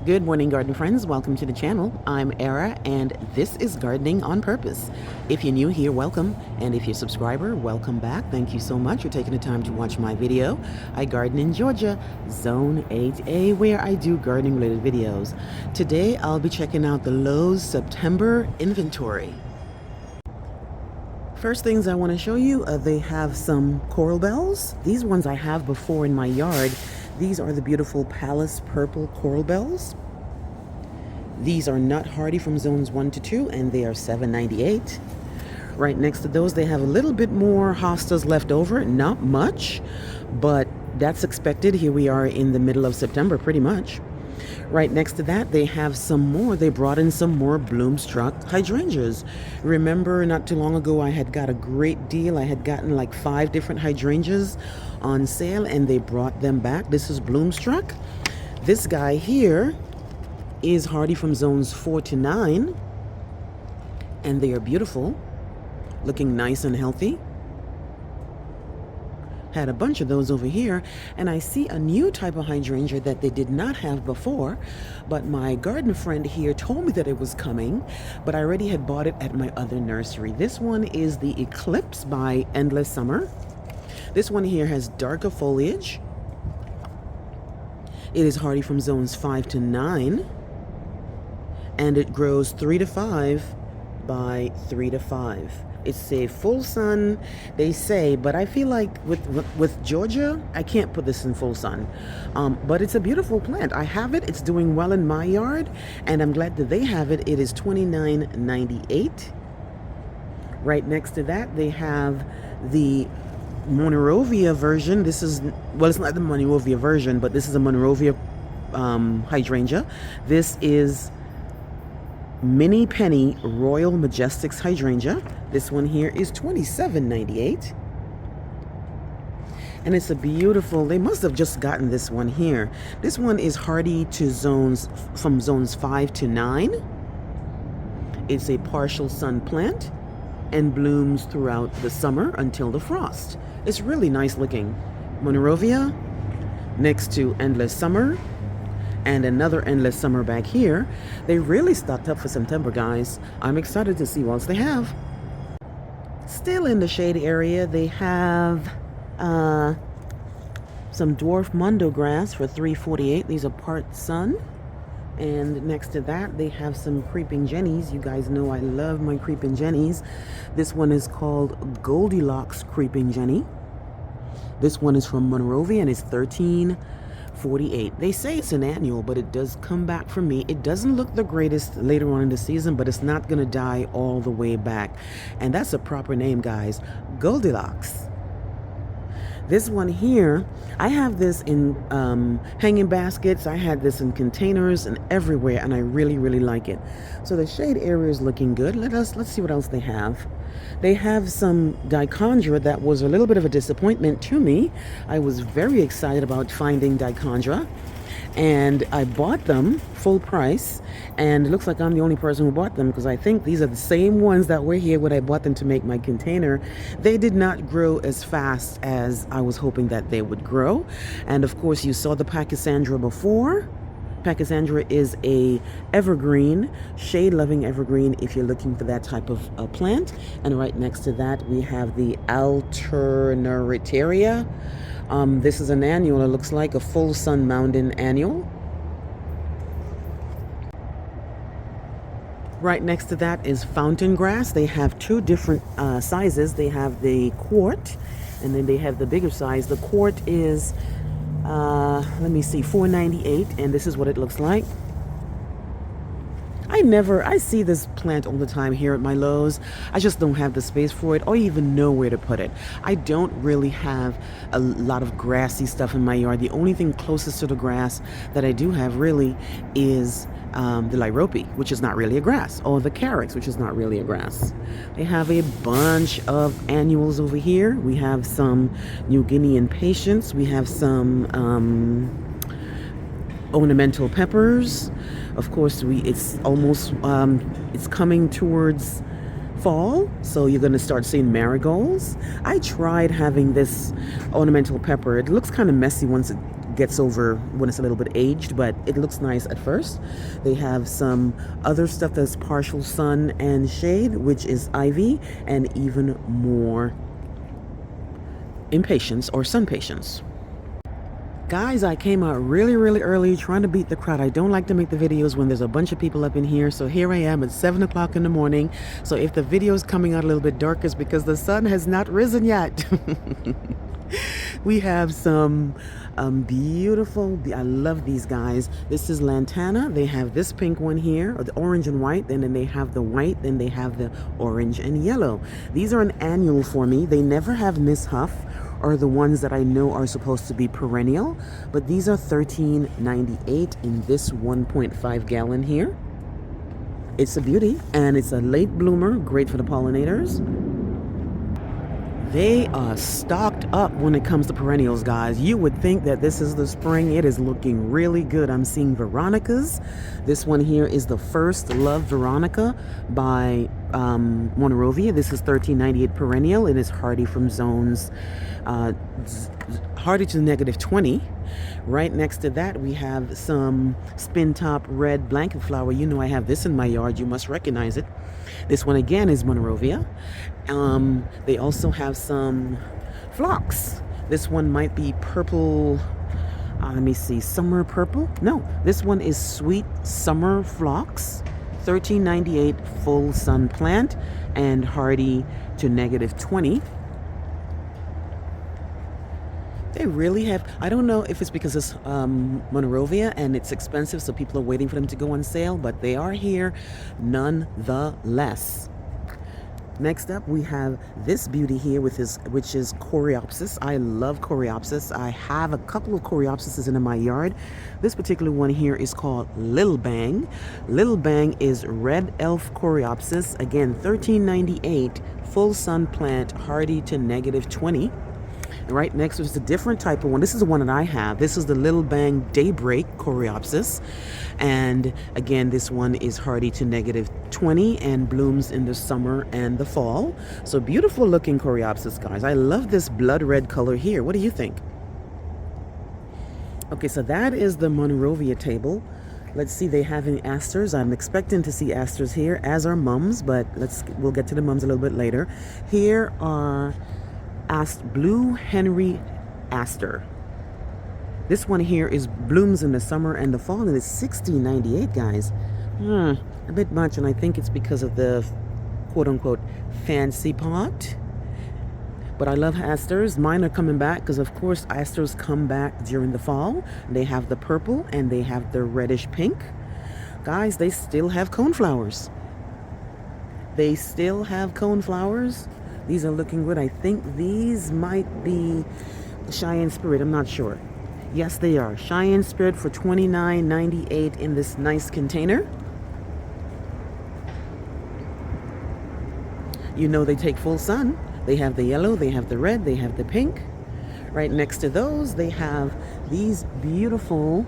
Good morning, garden friends. Welcome to the channel. I'm Era, and this is Gardening on Purpose. If you're new here, welcome. And if you're a subscriber, welcome back. Thank you so much for taking the time to watch my video. I garden in Georgia, Zone 8A, where I do gardening-related videos. Today, I'll be checking out the Lowe's September inventory. First things I want to show you, they have some coral bells. These ones I have before in my yard. These are the beautiful Palace Purple Coral Bells. These are nut hardy from zones 1 to 2, and they are $7.98. Right next to those, they have a little bit more hostas left over. Not much, but that's expected. Here we are in the middle of September, pretty much. Right next to that, they have some more. They brought in some more bloom-struck hydrangeas. Remember, not too long ago, I had got a great deal. I had gotten like 5 different hydrangeas on sale, and they brought them back. This is bloom-struck. This guy here is hardy from zones 4 to 9, and they are beautiful, looking nice and healthy. Had a bunch of those over here, and I see a new type of hydrangea that they did not have before, but my garden friend here told me that it was coming, but I already had bought it at my other nursery. This one is the Eclipse by Endless Summer. This one here has darker foliage. It is hardy from zones 5 to 9, and it grows 3 to 5 by 3 to 5. It's a full sun, they say, but I feel like with Georgia, I can't put this in full sun. But it's a beautiful plant. I have it. It's doing well in my yard, and I'm glad that they have it. It is $29.98. Right next to that, they have the Monrovia version. This is, well, it's not the Monrovia version, but this is a Monrovia hydrangea. This is Mini Penny Royal Majestics hydrangea. This one here is $27.98. And it's a beautiful, they must have just gotten this one here. This one is hardy to zones, from zones 5 to 9. It's a partial sun plant and blooms throughout the summer until the frost. It's really nice looking. Monrovia next to Endless Summer, and another Endless Summer back here. They really stocked up for September, guys. I'm excited to see what else they have. Still in the shade area, they have some dwarf mondo grass for $3.48. These are part sun. And next to that, they have some creeping jennies. You guys know I love my creeping jennies. This one is called Goldilocks Creeping Jenny. This one is from Monrovia, and it's $13.48. They say it's an annual, but it does come back for me. It doesn't look the greatest later on in the season, but it's not going to die all the way back. And that's a proper name, guys. Goldilocks. This one here, I have this in hanging baskets. I had this in containers and everywhere, and I really, really like it. So the shade area is looking good. Let's see what else they have. They have some dichondra that was a little bit of a disappointment to me. I was very excited about finding dichondra, and I bought them full price, and it looks like I'm the only person who bought them, because I think these are the same ones that were here when I bought them to make my container. They did not grow as fast as I was hoping that they would grow. And of course, you saw the Pachysandra before. Pachysandra is a evergreen, shade-loving evergreen if you're looking for that type of plant. And right next to that, we have the Alternaritaria. This is an annual. It looks like a full sun mountain annual. Right next to that is fountain grass. They have 2 different sizes. They have the quart, and then they have the bigger size. The quart is let me see, $4.98, and this is what it looks like. I see this plant all the time here at my Lowe's. I just don't have the space for it or even know where to put it. I don't really have a lot of grassy stuff in my yard. The only thing closest to the grass that I do have really is the lyrope, which is not really a grass, or the carex, which is not really a grass. They have a bunch of annuals over here. We have some New Guinean patience. We have some ornamental peppers. Of course, it's almost it's coming towards fall, so you're going to start seeing marigolds. I tried having this ornamental pepper. It looks kind of messy once it gets over when it's a little bit aged, but it looks nice at first. They have some other stuff that's partial sun and shade, which is ivy, and even more impatiens or sun patience. Guys, I came out really early trying to beat the crowd. I don't like to make the videos when there's a bunch of people up in here. So here I am at 7 o'clock in the morning. So if the video is coming out a little bit dark, it's because the sun has not risen yet. We have some beautiful, I love these guys. This is Lantana. They have this pink one here, or the orange and white, and then they have the white, then they have the orange and yellow. These are an annual for me. They never have Miss Huff, are the ones that I know are supposed to be perennial, but these are $13.98 in this 1.5 gallon here. It's a beauty, and it's a late bloomer, great for the pollinators. They are stocked up when it comes to perennials, guys. You would think that this is the spring. It is looking really good. I'm seeing Veronicas. This one here is the First Love Veronica by Monrovia. This is $13.98 perennial. It is hardy from zones hardy to -20. Right next to that, we have some spin top red blanket flower. You know I have this in my yard. You must recognize it. This one again is Monrovia. They also have some phlox. This one might be purple. Let me see, summer purple? No, this one is sweet summer phlox. $13.98 full sun plant and hardy to -20. They really have, I don't know if it's because it's Monrovia and it's expensive, so people are waiting for them to go on sale, but they are here nonetheless. Next up, we have this beauty here, which is Coreopsis. I love Coreopsis. I have a couple of Coreopsises in my yard. This particular one here is called Little Bang. Little Bang is red elf Coreopsis. Again, $13.98, full sun plant, hardy to -20. Right next is a different type of one. This is the one that I have. This is the Little Bang Daybreak Coreopsis. And again, this one is hardy to -20 and blooms in the summer and the fall. So beautiful looking Coreopsis, guys. I love this blood red color here. What do you think? Okay, so that is the Monrovia table. Let's see, they have any asters. I'm expecting to see asters here, as are mums, but we'll get to the mums a little bit later. Here are Blue Henry Aster. This one here is blooms in the summer and the fall, and it's $16.98, guys. A bit much, and I think it's because of the quote-unquote fancy pot. But I love asters. Mine are coming back because, of course, asters come back during the fall. They have the purple and they have the reddish pink. Guys, they still have coneflowers. They still have coneflowers. These are looking good. I think these might be Cheyenne Spirit. I'm not sure. Yes, they are. Cheyenne Spirit for $29.98 in this nice container. You know they take full sun. They have the yellow, they have the red, they have the pink. Right next to those, they have these beautiful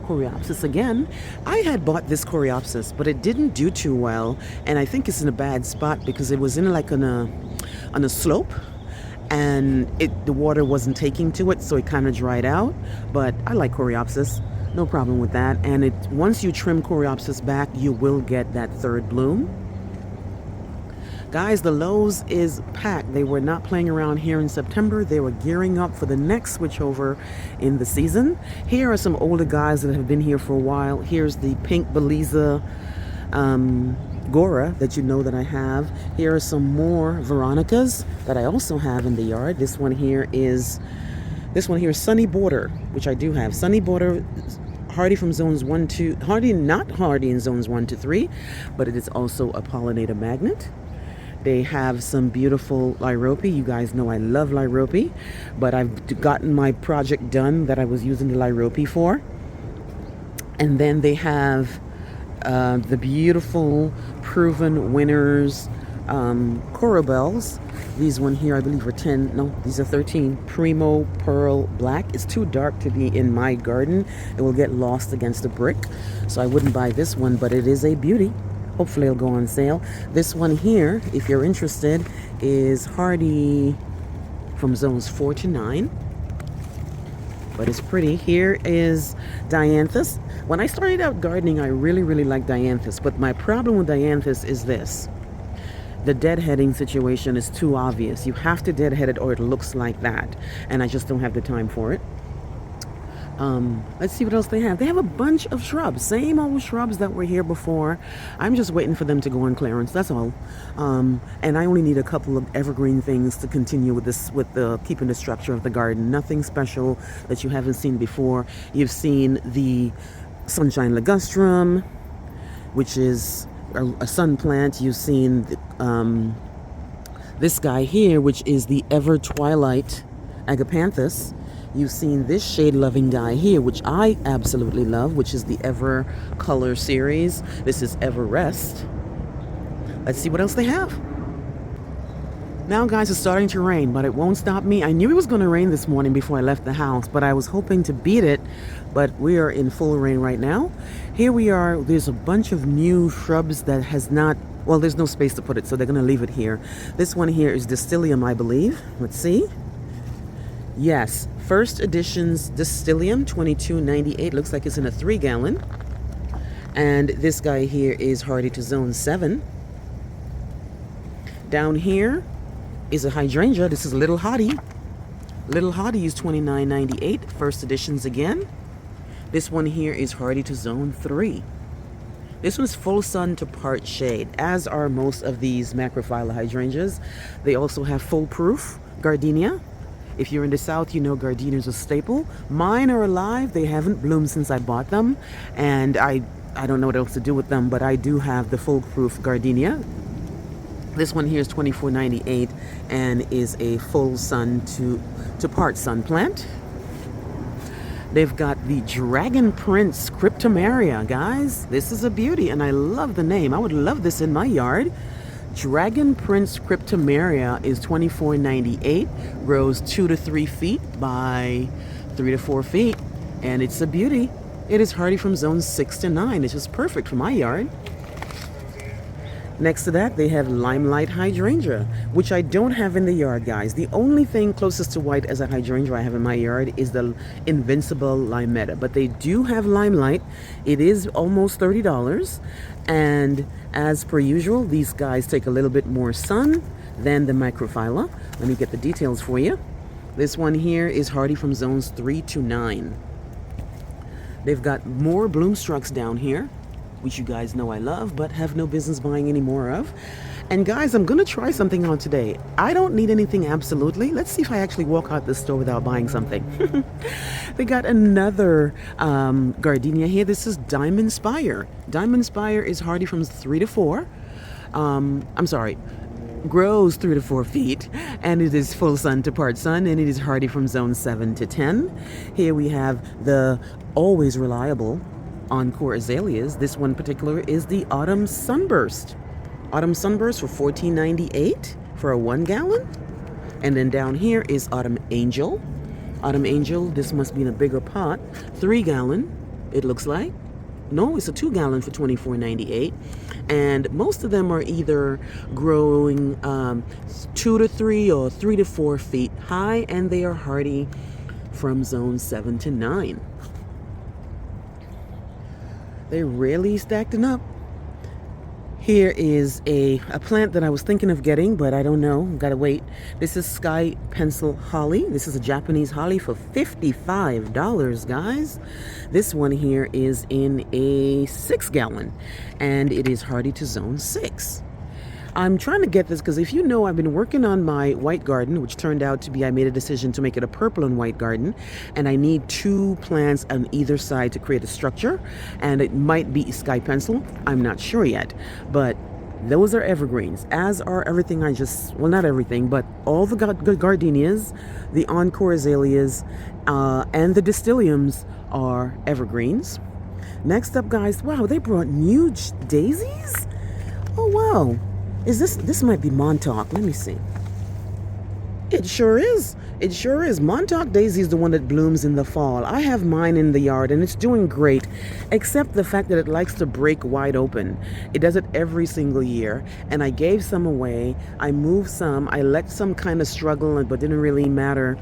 Coreopsis again. I had bought this Coreopsis, but it didn't do too well, and I think it's in a bad spot because it was in like on a slope, and the water wasn't taking to it, so it kind of dried out. But I like Coreopsis, no problem with that. And once you trim Coreopsis back, you will get that third bloom. Guys, the Lowe's is packed. They were not playing around here in September. They were gearing up for the next switchover in the season. Here are some older guys that have been here for a while. Here's the pink Beliza Gora that you know that I have. Here are some more Veronicas that I also have in the yard. This one here is Sunny Border, which I do have. Sunny Border, hardy from zones 1 to not hardy in zones 1 to 3, but it is also a pollinator magnet. They have some beautiful lyrope. You guys know I love lyrope, but I've gotten my project done that I was using the lyrope for. And then they have the beautiful proven winners Corabels. These one here I believe are 10, no, these are 13. Primo Pearl Black. It's too dark to be in my garden. It will get lost against the brick, so I wouldn't buy this one, but it is a beauty. Hopefully it'll go on sale. This one here, if you're interested, is hardy from zones 4 to 9. but it's pretty. Here is dianthus. When I started out gardening, I really liked dianthus, but my problem with dianthus is this. The deadheading situation is too obvious. You have to deadhead it or it looks like that, and I just don't have the time for it. Let's see what else they have. They have a bunch of shrubs, same old shrubs that were here before. I'm just waiting for them to go on clearance, that's all. And I only need a couple of evergreen things to continue with this, with the keeping the structure of the garden. Nothing special that you haven't seen before. You've seen the sunshine ligustrum, which is a sun plant. You've seen this guy here, which is the ever twilight agapanthus. You've seen this shade-loving guy here, which I absolutely love, which is the Ever Color series. This is Ever Rest. Let's see what else they have. Now, guys, it's starting to rain, but it won't stop me. I knew it was going to rain this morning before I left the house, but I was hoping to beat it, but we are in full rain right now. Here we are. There's a bunch of new shrubs that has not, well, there's no space to put it, so they're going to leave it here. This one here is Distilium, I believe. Let's see. Yes, first edition's Distilium, $22.98. Looks like it's in a 3-gallon. And this guy here is hardy to zone 7. Down here is a hydrangea. This is Little Hottie. Little Hottie is $29.98. First editions again. This one here is hardy to zone 3. This one's full sun to part shade, as are most of these macrophylla hydrangeas. They also have foolproof gardenia. If you're in the south, you know gardenias are a staple. Mine are alive. They haven't bloomed since I bought them, and I don't know what else to do with them, but I do have the foolproof gardenia. This one here is $24.98 and is a full sun to part sun plant. They've got the Dragon Prince Cryptomeria, guys. This is a beauty, and I love the name. I would love this in my yard. Dragon Prince Cryptomeria is $24.98, grows 2 to 3 feet by 3 to 4 feet, and it's a beauty. It is hardy from zone 6 to 9. It's just perfect for my yard. Next to that, they have Limelight Hydrangea, which I don't have in the yard, guys. The only thing closest to white as a hydrangea I have in my yard is the Invincible Limetta, but they do have Limelight. It is almost $30, and as per usual, these guys take a little bit more sun than the macrophylla. Let me get the details for you. This one here is hardy from zones 3 to 9. They've got more bloomstrucks down here, which you guys know I love, but have no business buying any more of. And guys, I'm gonna try something on today. I don't need anything absolutely. Let's see if I actually walk out the store without buying something. They got another gardenia here. This is Diamond Spire. Diamond Spire is hardy from 3 to 4. Grows 3 to 4 feet, and it is full sun to part sun, and it is hardy from zone 7 to 10. Here we have the always reliable Encore Azaleas. This one in particular is the Autumn Sunburst. Autumn Sunburst for $14.98 for a 1-gallon. And then down here is Autumn Angel. Autumn Angel, this must be in a bigger pot. 3-gallon, it looks like. No, it's a 2-gallon for $24.98. And most of them are either growing 2 to 3 or 3 to 4 feet high, and they are hardy from zone 7 to 9. They really stacked it up. Here is a plant that I was thinking of getting, but I don't know. Gotta wait. This is Sky Pencil Holly. This is a Japanese holly for $55, guys. This one here is in a 6-gallon, and it is hardy to zone 6. I'm trying to get this because if you know, I've been working on my white garden, which turned out to be, I made a decision to make it a purple and white garden, and I need 2 plants on either side to create a structure, and it might be Sky Pencil. I'm not sure yet, but those are evergreens, as are everything well, not everything, but all the gardenias, the Encore Azaleas, and the Distiliums are evergreens. Next up, guys, wow, they brought new daisies? Oh, wow. Is this might be Montauk. Let me see. It sure is. It sure is. Montauk daisy is the one that blooms in the fall. I have mine in the yard and it's doing great, except the fact that it likes to break wide open. It does it every single year, and I gave some away. I moved some. I let some kind of struggle, but didn't really matter.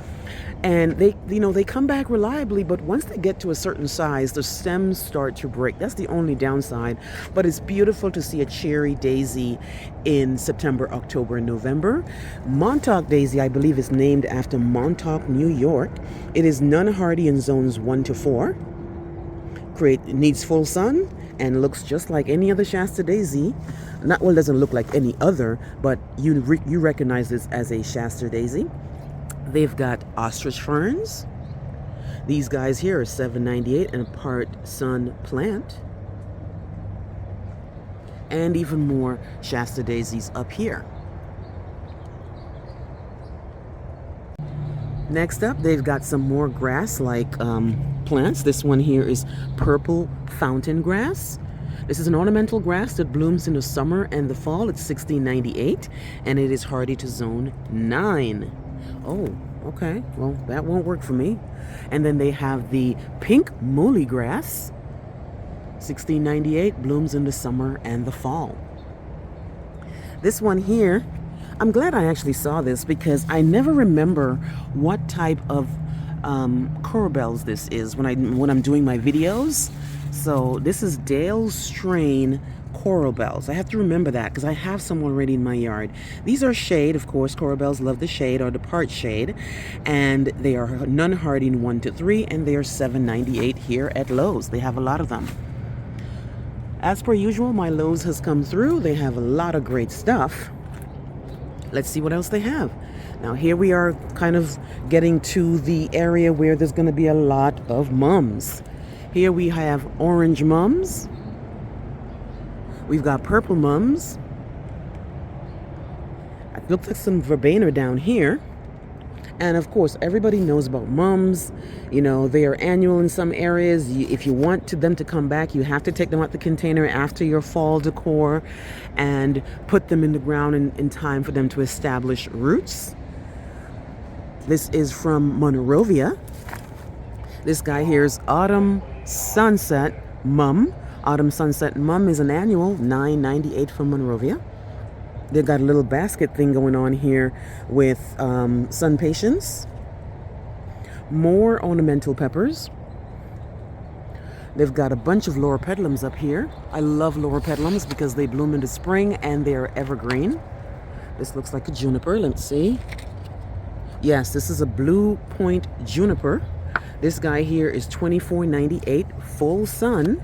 And they come back reliably, but once they get to a certain size, the stems start to break. That's the only downside. But it's beautiful to see a cherry daisy in September, October, and November. Montauk daisy, I believe, is named after Montauk, New York. It is non-hardy in zones 1 to 4. It needs full sun and looks just like any other Shasta daisy. Doesn't look like any other, but you recognize this as a Shasta daisy. They've got ostrich ferns. These guys here are $7.98 and a part sun plant. And even more Shasta daisies up here. Next up, they've got some more grass-like plants. This one here is purple fountain grass. This is an ornamental grass that blooms in the summer and the fall. It's $16.98 and it is hardy to zone 9. Oh, okay. Well, that won't work for me. And then they have the pink moly grass. $16.98, blooms in the summer and the fall. This one here, I'm glad I actually saw this because I never remember what type of corabels this is when I'm doing my videos. So this is Dale strain corabels. I have to remember that because I have some already in my yard. These are shade, of course. Corabels love the shade or the part shade, and they are non-hardy in 1 to 3, and they are $7.98 here at Lowe's. They have a lot of them. As per usual, my Lowe's has come through. They have a lot of great stuff. Let's see what else they have. Now here we are kind of getting to the area where there's going to be a lot of mums. Here we have orange mums. We've got purple mums. It looks like some verbena down here. And of course, everybody knows about mums. You know, they are annual in some areas. If you want them to come back, you have to take them out the container after your fall decor and put them in the ground in time for them to establish roots. This is from Monrovia. This guy here is Autumn Sunset Mum. Autumn Sunset Mum is an annual, $9.98 from Monrovia. They've got a little basket thing going on here with sun patience. More ornamental peppers. They've got a bunch of loropetalums up here. I love loropetalums because they bloom in the spring and they're evergreen. This looks like a juniper. Let's see. Yes, this is a blue point juniper. This guy here is $24.98, full sun,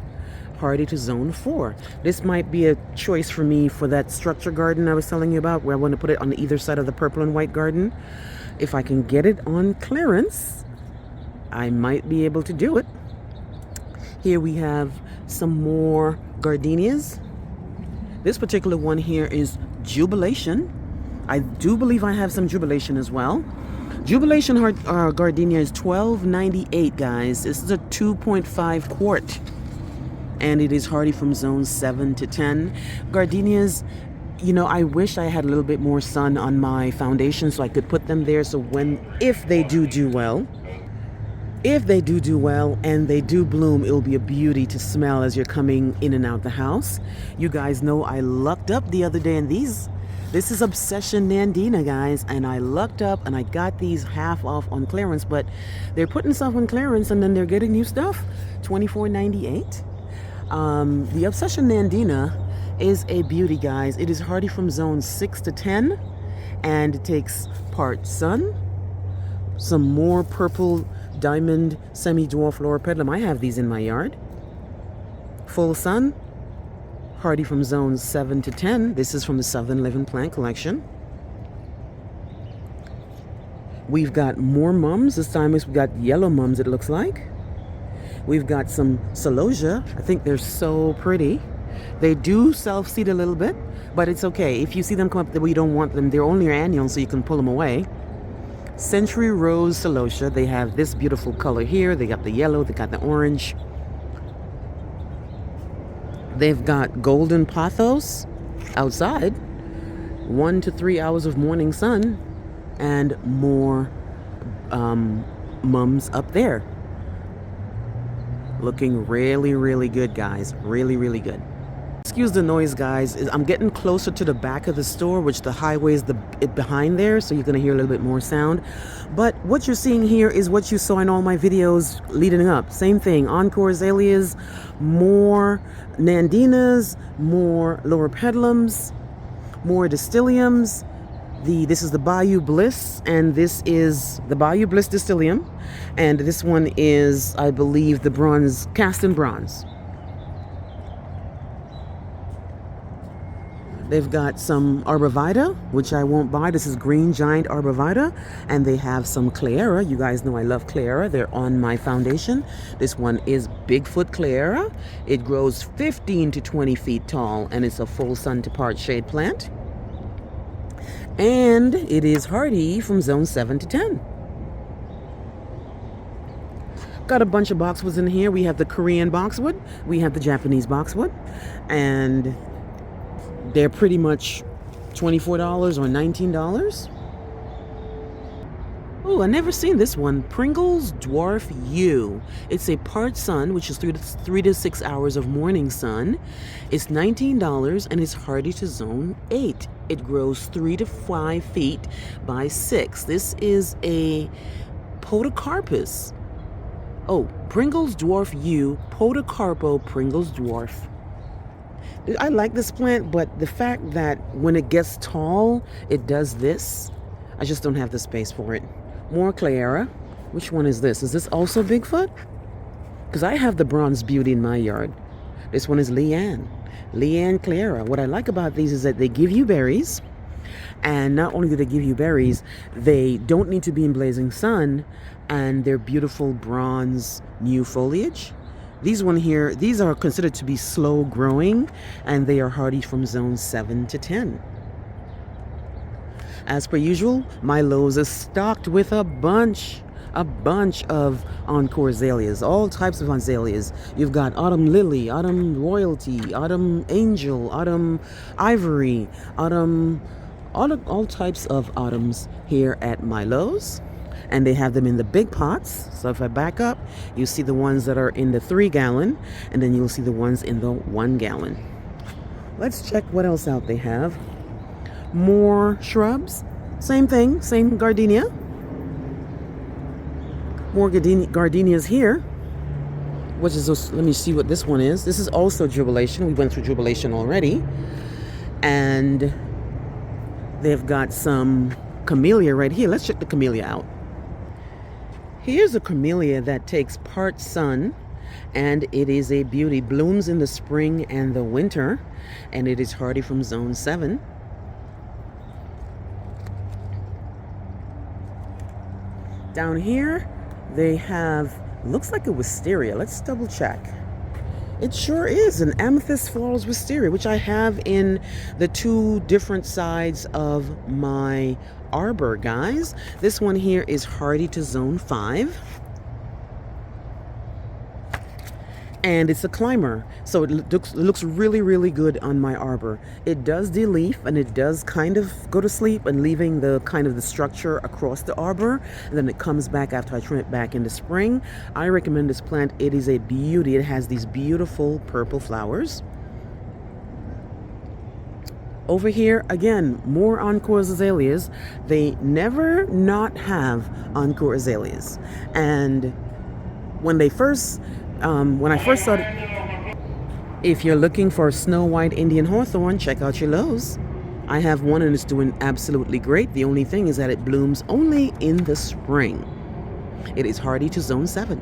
hardy to zone 4. This might be a choice for me for that structure garden I was telling you about, where I want to put it on either side of the purple and white garden. If I can get it on clearance, I might be able to do it. Here we have some more gardenias. This particular one here is Jubilation. I do believe I have some Jubilation as well. Jubilation gardenia is $12.98, guys. This is a 2.5 quart. And it is hardy from zones 7 to 10. Gardenias, you know, I wish I had a little bit more sun on my foundation so I could put them there. So if they do well and they do bloom, it'll be a beauty to smell as you're coming in and out the house. You guys know I lucked up the other day in these. This is Obsession Nandina, guys, and I lucked up and I got these half off on clearance, but they're putting stuff on clearance and then they're getting new stuff. $24.98. The Obsession Nandina is a beauty, guys. It is hardy from zones 6 to 10, and it takes part sun, some more purple diamond semi-dwarf loropetalum. I have these in my yard. Full sun, hardy from zones 7 to 10. This is from the Southern Living Plant Collection. We've got more mums. This time we've got yellow mums, it looks like. We've got some celosia. I think they're so pretty. They do self-seed a little bit, but it's okay. If you see them come up the way you don't want them, they're only annual, so you can pull them away. Century Rose celosia. They have this beautiful color here. They got the yellow, they got the orange. They've got golden pothos outside. 1 to 3 hours of morning sun. and more mums up there. Looking really, really good, guys. Really, really good. Excuse the noise, guys. I'm getting closer to the back of the store, which the highway is behind there, so you're going to hear a little bit more sound. But what you're seeing here is what you saw in all my videos leading up. Same thing. Encore azaleas, more nandinas, more lower pedalums, more distiliums. This is the Bayou Bliss, and this is the Bayou Bliss Distilium, and this one is, I believe, the bronze, cast in bronze. They've got some arborvitae, which I won't buy. This is green giant arborvitae, and they have some Clara. You guys know I love Clara. They're on my foundation. This one is Bigfoot Clara. It grows 15 to 20 feet tall, and it's a full sun to part shade plant. And it is hardy from zone 7 to 10. Got a bunch of boxwoods in here. We have the Korean boxwood. We have the Japanese boxwood. And they're pretty much $24 or $19. Oh, I never seen this one. Pringle's Dwarf U. It's a part sun, which is 3 to 6 hours of morning sun. It's $19 and it's hardy to zone 8. It grows 3 to 5 feet by 6. This is a podocarpus. Oh, Pringle's Dwarf U, Podocarpo Pringle's Dwarf. I like this plant, but the fact that when it gets tall, it does this, I just don't have the space for it. More Clara. Which one is this? Is this also Bigfoot? Because I have the Bronze Beauty in my yard. This one is Leanne. Leanne Clara. What I like about these is that they give you berries. And not only do they give you berries, they don't need to be in blazing sun. And they're beautiful bronze new foliage. These are considered to be slow growing. And they are hardy from zone 7 to 10. As per usual, my Lowe's is stocked with a bunch of Encore azaleas, all types of azaleas. You've got Autumn Lily, Autumn Royalty, Autumn Angel, Autumn Ivory, all types of autumns here at my Lowe's. And they have them in the big pots. So if I back up, you see the ones that are in the 3-gallon, and then you'll see the ones in the 1-gallon. Let's check what else out they have. More shrubs, same thing, same gardenia. More gardenias here, which is, let me see what this one is. This is also Jubilation. We went through Jubilation already. And they've got some camellia right here. Let's check the camellia out. Here's a camellia that takes part sun, and it is a beauty. Blooms in the spring and the winter, and it is hardy from zone 7. Down here, they have, looks like a wisteria. Let's double check. It sure is an Amethyst Falls wisteria, which I have in the 2 different sides of my arbor, guys. This one here is hardy to zone 5. And it's a climber, so it looks really, really good on my arbor. It does de-leaf, and it does kind of go to sleep and leaving the kind of the structure across the arbor, and then it comes back after I trim it back in the spring. I recommend this plant. It is a beauty. It has these beautiful purple flowers. Over here, again, more Encore azaleas. They never not have Encore azaleas. And when I first started, if you're looking for Snow White Indian Hawthorn, check out your Lowe's. I have one and it's doing absolutely great. The only thing is that it blooms only in the spring. It is hardy to zone 7.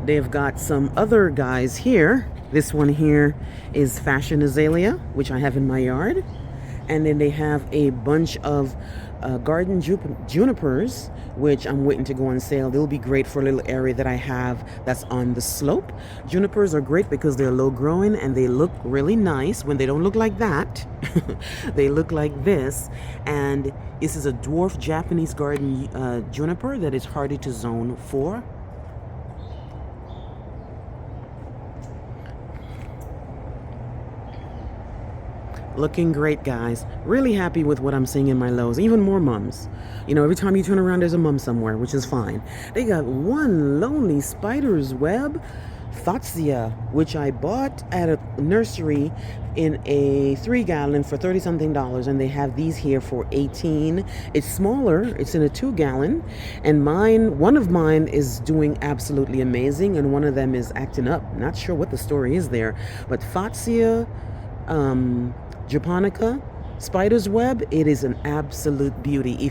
They've got some other guys here. This one here is Fashion Azalea, which I have in my yard. And then they have a bunch of garden junipers, which I'm waiting to go on sale. They'll be great for a little area that I have that's on the slope. Junipers are great because they're low growing and they look really nice. When they don't look like that, they look like this. And this is a dwarf Japanese garden juniper that is hardy to zone 4. Looking great, guys. Really happy with what I'm seeing in my Lowe's. Even more mums. You know, every time you turn around, there's a mum somewhere, which is fine. They got one lonely spider's web Thoughtsia, which I bought at a nursery in a 3-gallon for $30-something, and they have these here for $18. It's smaller. It's in a 2-gallon, and one of mine is doing absolutely amazing, and one of them is acting up. Not sure what the story is there, but Thoughtsia japonica spider's web, it is an absolute beauty.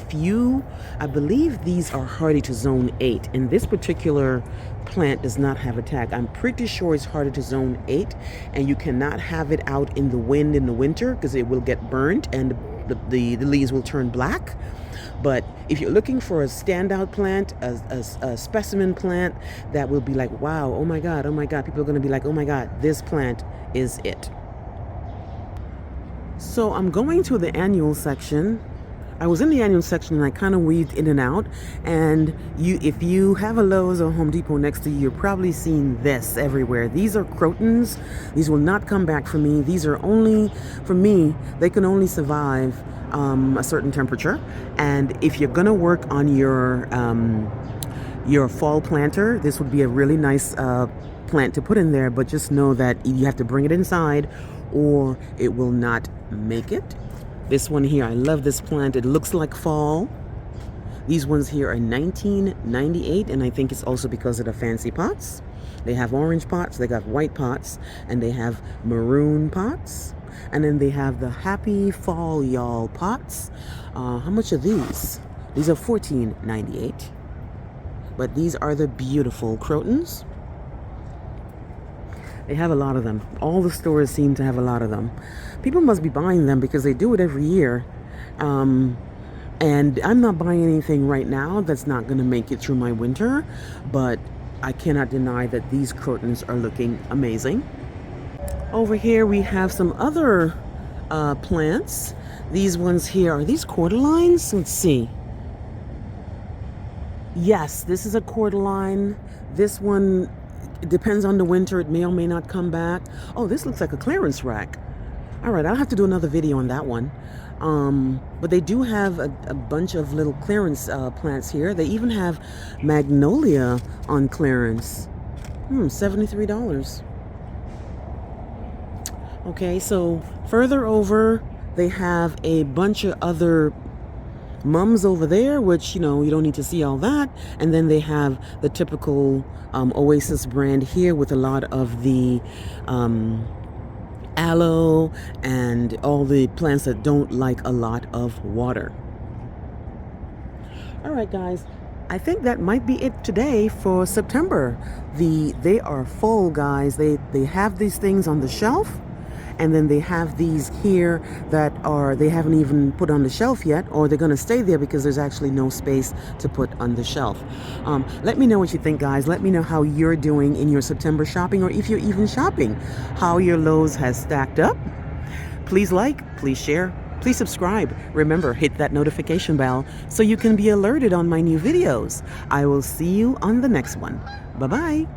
I believe these are hardy to zone 8, and this particular plant does not have a tag. I'm pretty sure it's hardy to zone 8, and you cannot have it out in the wind in the winter because it will get burnt and the leaves will turn black. But if you're looking for a standout plant, a specimen plant that will be like, wow, oh my God, people are going to be like, oh my God, this plant is it. So I'm going to the annual section. I was in the annual section and I kind of weaved in and out. And if you have a Lowe's or Home Depot next to you, you're probably seeing this everywhere. These are Crotons. These will not come back for me. These are only, for me, they can only survive a certain temperature. And if you're gonna work on your fall planter, this would be a really nice plant to put in there, but just know that you have to bring it inside or it will not make it. This one here, I love this plant. It looks like fall. These ones here are $19.98, and I think it's also because of the fancy pots. They have orange pots, they got white pots, and they have maroon pots. And then they have the Happy Fall Y'all pots. How much are these? These are $14.98. But these are the beautiful Crotons. They have a lot of them. All the stores seem to have a lot of them. People must be buying them because they do it every year. And I'm not buying anything right now that's not going to make it through my winter. But I cannot deny that these Crotons are looking amazing. Over here we have some other plants. These ones here, are these cordyline? Let's see. Yes, this is a cordyline. This one, it depends on the winter. It may or may not come back. Oh, this looks like a clearance rack. All right, I'll have to do another video on that one. But they do have a bunch of little clearance plants here. They even have magnolia on clearance. $73. Okay, so further over, they have a bunch of other mums over there, which, you know, you don't need to see all that. And then they have the typical Oasis brand here with a lot of the aloe and all the plants that don't like a lot of water. All right, guys, I think that might be it today for September. They are full, guys. They have these things on the shelf. And then they have these here that they haven't even put on the shelf yet, or they're going to stay there because there's actually no space to put on the shelf. Let me know what you think, guys. Let me know how you're doing in your September shopping, or if you're even shopping, how your Lowe's has stacked up. Please like, please share, please subscribe. Remember, hit that notification bell so you can be alerted on my new videos. I will see you on the next one. Bye-bye.